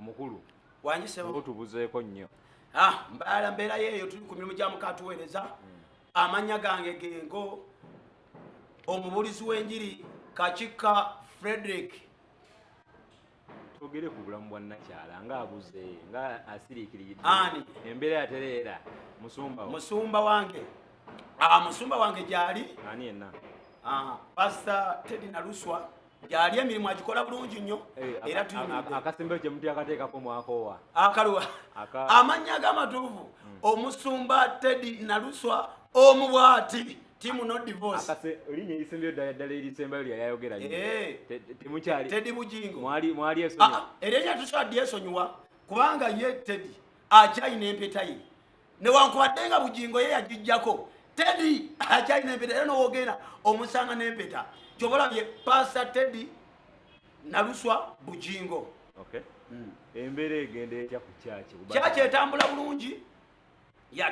omukulu wangi Ssebo tubuzeeko nnyo mbala mbeera yeeyo tuli ku mirimu gya mukatuweereza amanya gange gengo omubulizi w'enjiri Kachika Frederick. Togere ku bulamu bwa Nakyala ng'abuze nga asiriikiridde ani embeera yatereera musumba wange musumba wange gyali ani yenna Pastor Teddy Naluswa gyali emirimu agikola bulungi nnyo era tuyimiridde akasembe kye muti akateekako mwakoowa akaluwa amannya ag'amatuufu omusumba Teddy Naluswa omubwati timu no divorce linnya erisembeyo ddala erisembayo lyayayogera temukyali Teddy Bugingo mwali esonyiwa erinnya tukyaddi esonyiwa kubanga ye Teddy akyayina empeta ye newankubadde nga Bugingo ye yagijjako Teddy akyayina empeta era n'owogenda omusanga n'empeta kyobalabye Pastor Teddy Naluswa Bugingo. Embeera egenda etya ku kyaki etambula bulungi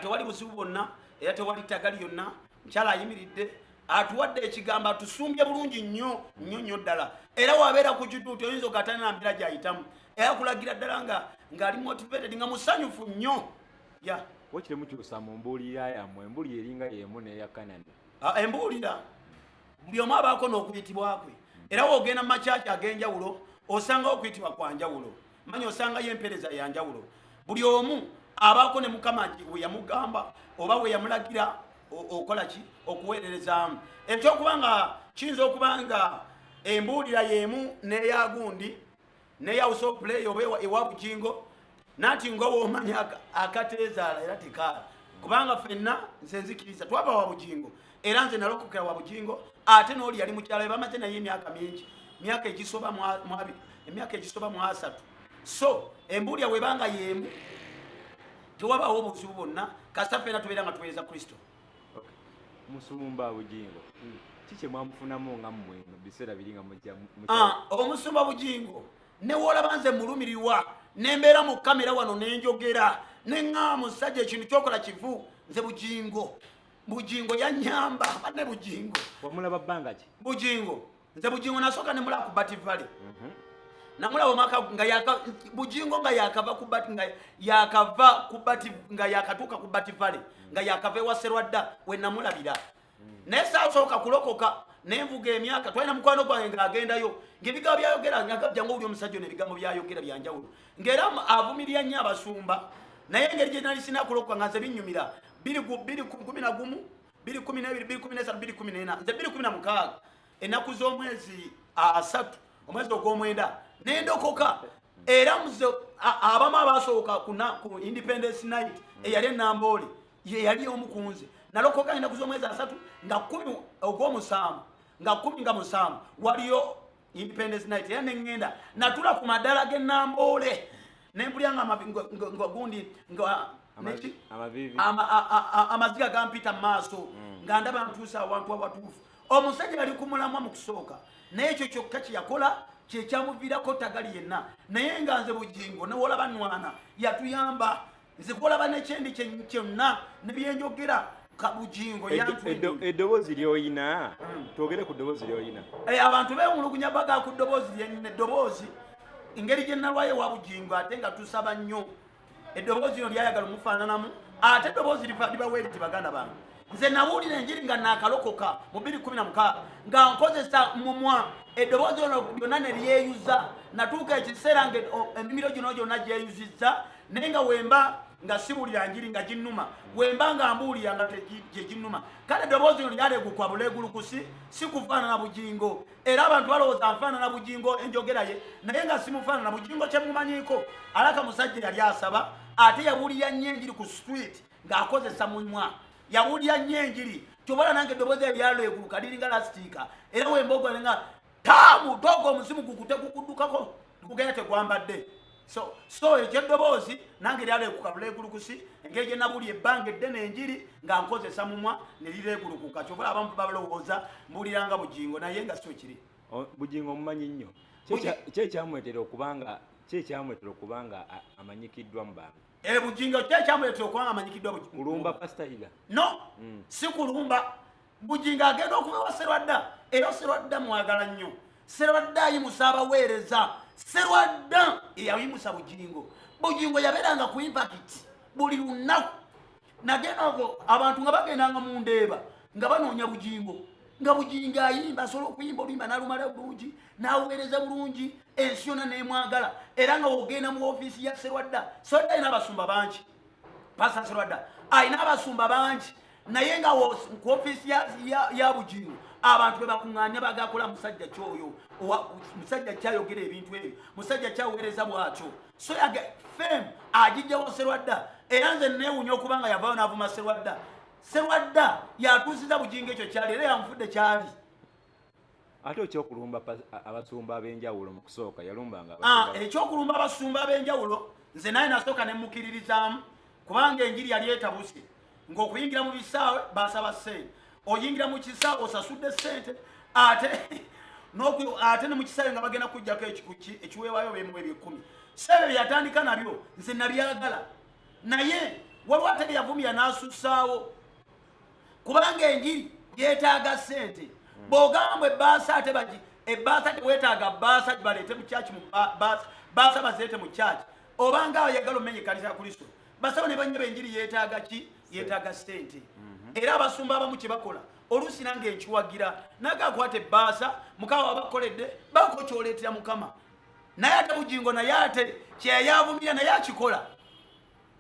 tewali buzibu bwonna era tewali ttaka lyonna mukyala ayimiridde atuwadde ekigambo atusumbye bulungi nnyo ddala era wabeera ku kituuti oyinza okatani na mbeera gyayitamu era kulagira ddala ng'ali motivated nga musanyufu nnyo wakiremu kyusa mu mbuulira yammwe embuulira eringa y'emu n'eya Canada embuulira buli omu abaako n'okuyitibwa kwe era woogenda mu makyaki ag'enjawulo osangawo okuyitibwa kwa njawulo manya osangayo empeereza ya njawulo buli omu abaako ne Mukama we yamugamba oba we yamulagira okola ki okuweererezaamu ekyokubanga kiyinza okuba nga embuulira y'emu n'eya gundi n'eya House of Play oba ewa Bugingo nati ng'owoomanya akateezaala era tekaala kubanga ffenna nze nzikiriza twaba wa Bugingo era nze nalokokera wa Bugingo ate n'oli yali mukyala we bamaze naye emyaka mingi emyaka egisoba mu 3 so embuulira webanga y'emu tewabaawo obuzibu bwonna kasita ffenna tubeera nga tuweereza Kristo. Musumba Bugingo kiki mwamufunamu nga mmwe mu biseera biri nga mujja omusumba Bugingo ne woolaba nze mulumirirwa nembeera mu kamera wano nenjogera neŋŋaa musajja ekintu kyokola kivu nze Bugingo yanyamba banne Bugingo wamulaba bbanga ki nze Bugingo nasooka ne mulaba ku Bati Valley namulaba omwaka Bugingo nga yakava ku Bati nga yakatuuka ku Bati Valley nga yakava ewa Sserwadda we namulabira naye saasooka kulokoka nenvuga emyaka twalina mukwano gwange ng'agendayo ng'ebigambo byayogera ngagabyangu buli omusajja n'ebigambo byayogera byanjawulo ng'era avumirira nnyo abasumba naye engeri gye nali sina kulokoka nga nze binnyumira 2011 2012 2013 nze 2016 ennaku z'omwezi 3 omwezi ogw'omwenda nendokoka era muze abamu abasooka ku Independence Night eyali enamboole ye yali omukunze nalokoka ennaku z'omwezi 3 nga 10 ogw'omusanvu nga 17 waliyo Independence Night era neŋŋenda natula ku madala g'ennamboole nembulyanga gundi amaziga gampita mu maaso nga ndaba ntuusa awantu awatuufu omusajja yali kumulamwa mu kusooka naye ekyo kyokka kye yakola kyekyamuviirako tagali yenna naye nga nze Bugingo newoolaba nnwana yatuyamba nze kuolaba nekyendi kyonna nebyenjogera ka Bugingo eddoboozi lyoyina twogere ku ddoboozi lyoyina abantu beewulugunya baga ku ddoboozi lyenina eddoboozi engeri gye nalwayo wa Bugingo ate nga tusaba nnyo eddoboozi lino lyayagala omufaananamu ate eddoboozi libaweeriti baganda bange nze nabuulira enjiri nga naakalokoka mu 2016 nga nkozesa mumwa eddoboozi lino lyonna ne lyeyuza natuuka ekiseera nga emimiro gino gyonna gyeyuzizza naye nga wemba nga sibuulira njiri nga ginnuma wemba nga mbuulira nga teginnuma kale eddoboozi lino lyaleegukwa buleegulukusi si kufaanana Bugingo era abantu balowooza nfaanana Bugingo enjogera ye naye nga simufaanana Bugingo kyemumanyiiko alaka musajja yali asaba ate yabuulira nnyo enjiri ku street ng'akozesa munywa yabuulira nnyo enjiri kyobala nange eddoboozi eryaleeguluka liringa lasitiika era wembogole nga taamu toga omuzimu gukuddukako gugenda tegwambadde so ekyo eddoboozi nange lyaleekuka buleegulukusi engeri gye nabuulya ebbanga eddene enjiri nga nkozesa mumwa ne lireegulukuka kyobala abamu balowooza mbuuliranga Bugingo naye nga so kiri Bugingo omumanyi nnyo kyekyamwetera okubanga amanyikiddwa mu bantu Bugingo kyekyamwetera okubanga amanyikiddwa kulumba pasitayiga no si kulumba Bugingo agenda okuva wa Sserwadda era Sserwadda mwagala nnyo Sserwadda ayimusa abaweereza Sserwadda eyayimusa Bugingo yabeeranga ku impact buli lunaku. Nagendako abantu nga bagendanga mu ndeeba nga banoonya Bugingo, nga Bugingo ayimba, asobola okuyimba oluyimba n'alumala bulungi, n'aweereza bulungi, ensi yonna n'emwagala. Era nga ogenda mu ofiisi ya Sserwadda alina abasumba bangi, Pastor Sserwadda alina abasumba bangi, naye nga ku ofiisi ya Bugingo abantu bebakuŋŋaanya bagakola musajja kyoyo, musajja kyayogera ebintu ebyo, musajja kyaweereza bwatyo. So fem agijjawo Sserwadda, era nze neewuunya okuba nga yavaayo n'avuma Sserwadda yatuusiza Bugingo ekyo kyali, era yamufudde kyali. Ate ekyokulumba abasumba ab'enjawulo mu kusooka yalumbanga ekyokulumba abasumba ab'enjawulo nze naye nasooka ne mukiririzaamu, kubanga enjiri yali etabuse ng'okuyingira mu bisaawe basaba ssente, oyingira mu kisaawe osasudde ssente, ate ne mu kisaawe nga bagenda kujjako ekiweebwayo bemu eby'ekkumi. Ssebo byeyatandika nabyo nze nabyagala, naye waliwo ate byeyavumira n'asussaawo, kubanga enjiri yeetaaga ssente. Bw'ogamba ebbaasa ate ebbaasa teweetaaga bbaasa baleete mu kyaki, mu bbaasa bazireete mu kyaki, obanga ayagala omenye ekkanisa ya Kristo. Basaba ne banyaba enjiri yeetaaga ki? Yeetaaga ssente. Era abasumba abamu kye bakola oluusi nange enkiwagira nagakwata ebbaasa mukama wabakoledde bako kyoleetera Mukama. Naye ate Bugingo naye ate kyeyavumira naye akikola.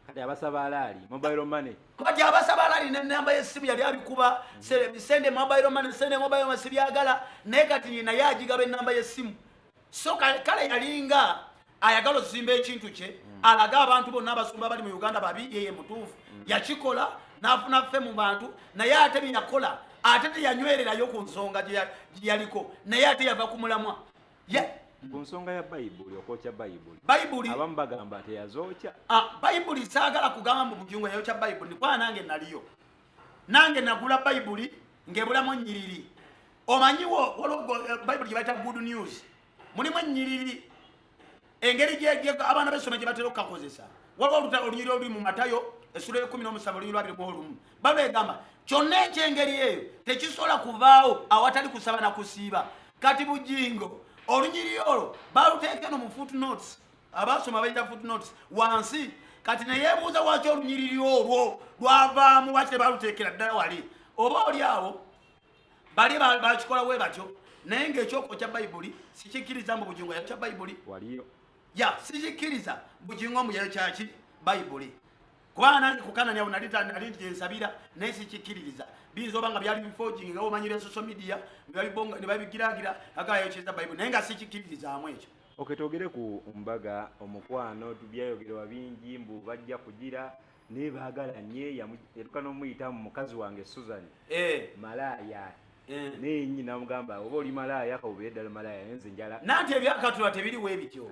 Kati abasaba alaali mobile money, kati abasaba alaali n'ennamba y'essimu yali abikuba sende mobile money, sende mobile money sibyagala, naye kati naye agigaba ennamba y'essimu. So kale yalinga ayagala okuzimba ekintu kye, alaga abantu bonna abasumba bali mu Uganda babi, yeye mutuufu yakikola n'afuna ffe mu bantu, naye ate byeyakola ate teyanywererayo ku nsonga gye yaliko, naye ate yava ku mulamwa. ku nsonga ya Bayibuli, okwokya Bayibuli abamu bagamba teyazookya. Bayibuli saagala kugamba mu Bugingo yayokya Bayibuli, kwa nange naliyo, nange nagula Bayibuli ng'ebulamu ennyiriri. Omanyiwo waliwo Bayibuli gye bayita good news, mulimu ennyiriri engeri gye abaana b'essomero gye batera okukakozesa. Waliwo olunyiriri oluli mu Matayo essula 17 olunyiriri 21 Bayibuli egamba kyonna eky'engeri eyo tekisobola kuvaawo awatali kusaba na kusiiba. Kati Bugingo olunyiriri olwo baluteeka no mu footnotes, abasoma bayita footnotes wansi. Kati neyeebuuza waki olunyiriri olwo lwavaamu, waki tebaluteekera ddala wali, oba oli awo bali bakikola we batyo. Naye ng'ekyokokya Bayibuli sikikkiriza mbu Bugingo yayokya Bayibuli, waliyo sikikkiriza Bugingo mbu yayokyaki Bayibuli, kubanga nange kukananya nali gyensabira naye sikikkiririza. Biyinza oba nga byali bifojing nga omanyi bya social media ne babigiragira agayokyeza Bayibuli, naye nga sikikkiririzaamu ekyo. Twogere ku mbaga omukwano, tubyayogerwa bingi mbu bajja kugira naye baagala nnyo yaluka n'omuyita mu mukazi wange Susan malaaya, naye nnyina namugamba oba oli malaaya kabubeere ddala malaaya, nze njala. Nanti ebyakatonda tebiriwo ebityo.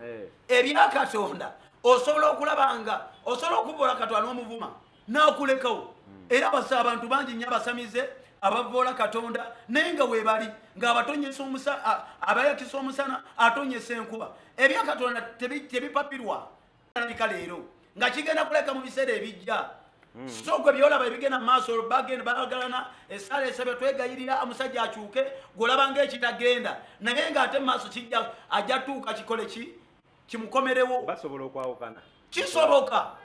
Ebyakatonda osobola okulabanga, osobola okuvola Katonda n'omuvuma n'akulekawo. Era basa abantu bangi nnyo abasamize abavoola Katonda naye nga weebali ng'abatonyesa abayakisa omusana atonyesa enkuba. Ebyakatonda tebipapirwa alabika leero nga kigenda kuleka mu biseera ebijja. So gwe byolaba ebigenda mu maaso bagenda bagalana essala esabye twegayirira omusajja akyuke gw'olaba ng'ekitagenda, naye ng'ate mu maaso kijja ajja tuuka kikole kimukomerewo. Basobola okwawukana, kisoboka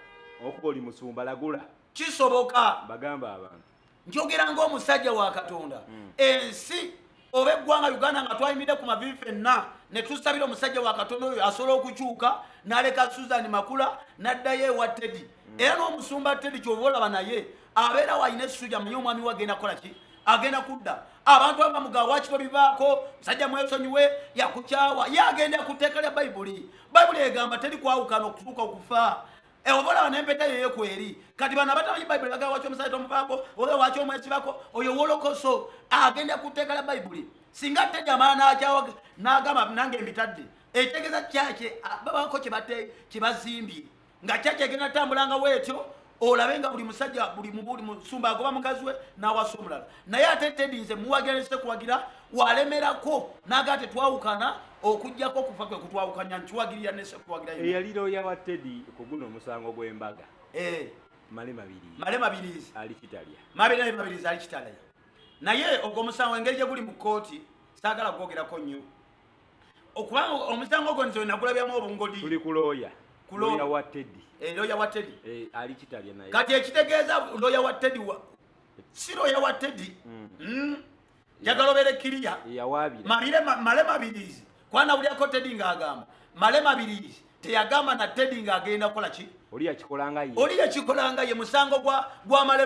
okuba oli musumba lagula, kisoboka. bagamba abantu njogera ng'omusajja wa Katonda. Ensi oba eggwanga Uganda nga twayimiridde ku mavivi ffenna ne tusabira omusajja wa Katonda oyo asobola okukyuka n'aleka Susan Makula n'addayo ewa Teddy. Era n'omusumba Teddy ky'oba olaba naye abeera wayina essuja manye omwami we agenda kukola ki, agenda kudda. Abantu abamugaa wakito bivaako, musajja mwesonyiwe yakukyawa, ye agenda kuteeka lya Bayibuli. Bayibuli egamba teri kwawukana okutuuka okufa. Oba olaba n'empeta yo yekweri. Kati bano abatamanyi Bayibuli bagamba waki omusajja tomuvaako, oba waki omwesibako, oyo wolokoso agenda kuteeka lya Bayibuli. Singa Teddy amala n'akyawa n'agamba nange mbitadde, etegeeza kyaki babaako kye bazimbye nga kyaki egenda tambulanga bwetyo, olabe nga buli musajja buli musumba agoba mukazi we n'awasa omulala. Naye ate Teddy nze muwagira ne sekuwagira walemerako n'aga tetwawukana okujjako okufa kwe kutwawukanya nkiwagirira ne sekuwagira. Eyaliro yawa Teddy ku guno omusango gw'embaga male mabirizi ali kitalya, mabirizi ali kitalya. Naye ogwo omusango engeri gye guli mu kkooti saagala kwogerako nnyo. okubanga omusango gwo nze nakulabyamu obungodi tuli kuloya wa Teddy loya wa Teddy ali kitalya naye kati ekitegeeza loya wa Teddy si loya wa Teddy njagala obeere kiriya male mabirizi kwana ulyako Teddy ng'agamba male mabirizi teyagamba na Teddy ng'agenda kukola ki oli yakikolanga ye musango gwa male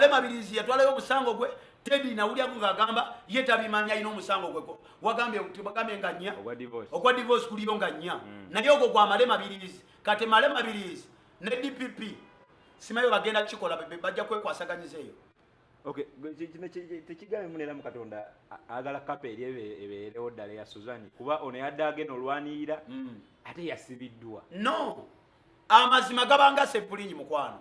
mabirizi yatwalayo omusango gwe Teddy nawulyako ng'agamba ye tabimanya alina omusango gweko wagambye nga nnya ogwa divorce kuliyo nga nnya naye ogwo gwa male mabirizi kati male mabirizi ne DPP simayo bagenda kikola bajja kwekwasaganyiza eyo tekigabe munera mu Katonda agala kapa eri ebeerewo ddala ya Suzanne kuba ono yadde agenda olwanirira ate yasibiddwa no amazima gabanga sepulingi mukwano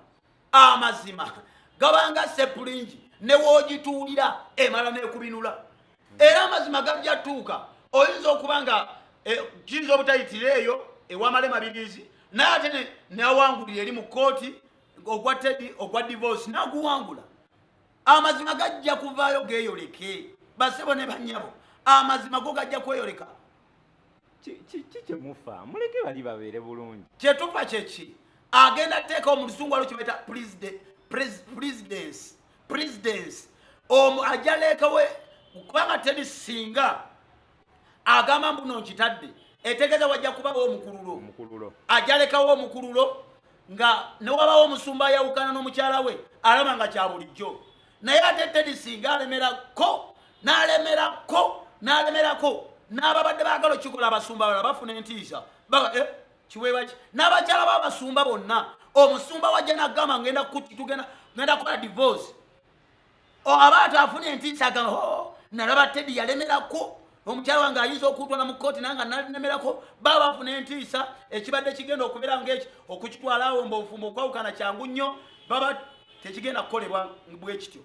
amazima gabanga sepulingi newoogituulira emala nekubinula era amazima gajja tuuka oyinza okubanga kiyinza obutayitira eyo ewamale mabirizi naye ate newangulira eri mu kooti ogwa Teddy ogwa divorce naguwangula amazima gajja kuvaayo geeyoleke basebo ne banyabo amazima go gajja kweyoleka kyemufa muleke bali babeere bulungi kyetufa kyeki agenda teeka omulusungu alo kibaita presidence ajja leekawe kubanga Teddy singa agamba mbuno nkitadde etegeeza wajja kubawo omukululo ajja leekawo omukululo nga newabawo omusumba ayawukana n'omukyala we alaba nga kya bulijjo naye ate Teddy singa alemerako n'ababadde baagala okikola abasumba bala bafuna entiisa kiweebaki n'abakyala b'abasumba bonna omusumba wajja nagamba ngenda kukola divorce aba atafuna entiisa agamba nalaba Teddy yalemerako omukyala wange ayinza okutwala mu kooti nanga nalemerako baba bafuna entiisa ekibadde kigenda okubeera ng'eki okukitwalawo mbofumbo okwawukana kyangu nnyo baba tekigenda kukolebwa bwe kityo.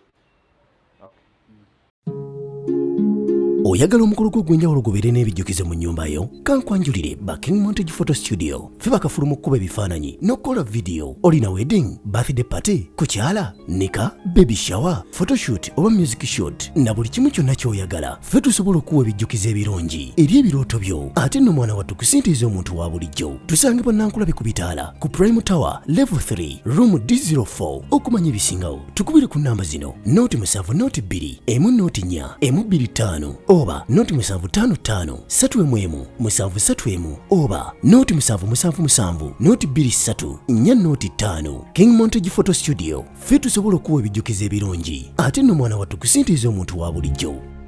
Oyagala omukolo gw'enjawulo gubeere n'ebijjukize mu nnyumba yo kankwanjulire King Montage Photo Studio fe bakafulu mu kkuba ebifaananyi n'okukola video olina wedding birthday party kukyala nika baby shower photoshoot oba music shoot na buli kimu kyonna ky'oyagala fe tusobola okuwa ebijjukize ebirungi eri ebirooto byo ate nno mwana wattu kusintiiza omuntu wa bulijjo tusangibwa Nankulabi ku Bitaala ku Prime Tower Level 3 Room D04 okumanya ebisingawo tukubire ku namba zino noti 7 noti 2 emu noti 4 emu 25 oba noti 755 3 731 oba noti 777 noti 23 4 noti 5 King Montage Photo Studio fe tusobola okuwa ebijjukize ebirungi ate nno mwana wattu kusintiiza omuntu wa bulijjo.